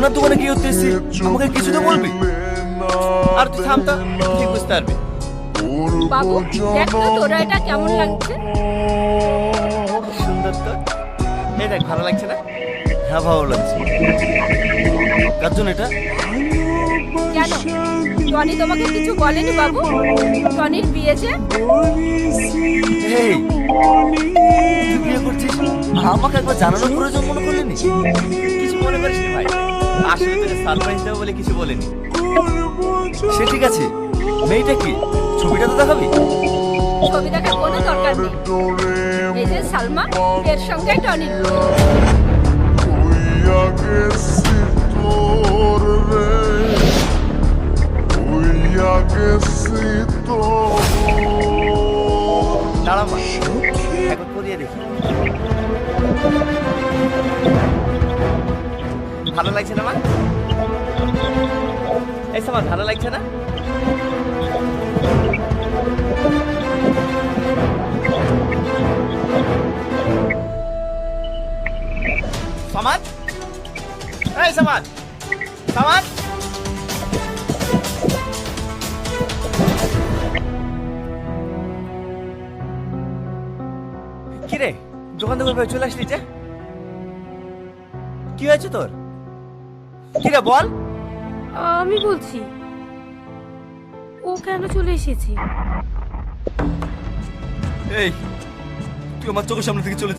ওনার দোকানে কি করতে এসেছি আমাকে কিছু তো বলবি। আর তুই থাম তো, ঠিক বুঝতে পারবি। বাবু দেখ তো তোরা এটা কেমন লাগছে? সুন্দর তো, এই দেখ ভালো লাগছে না? হ্যাঁ ভালো লাগছে। কার জন্য এটা? কেন টনি তোমাকে কিছু বলেনি বাবু? টনির বিয়ে যে। এই তুই বিয়ে করছিস, আমাকে একবার জানানোর প্রয়োজন মনে করলেনি? কিছু মনে করিস নি ভাই, আসলে তোকে সারপ্রাইজ দেবো বলে কিছু বলেনি। সে ঠিক আছে, মেয়েটা কি, ছবিটা তো দেখাবি। ছবি দেখার কোনো দরকার নেই, এই যে সালমা, এর সঙ্গে টনির বিয়ে। দাঁড়া মা, একবার করিয়ে দেখি। ভালো লাগছে না মা? এই সামান ভালো লাগছে না? সামান, এই সামান, সামান। কিরে দোকান দোকান চলে আসলি যে, কি হয়েছে তোর? কিরে বল। আমি বলছি ও কেন চলে এসেছে। এই তুই আমার চোখের সামনে থেকে চলে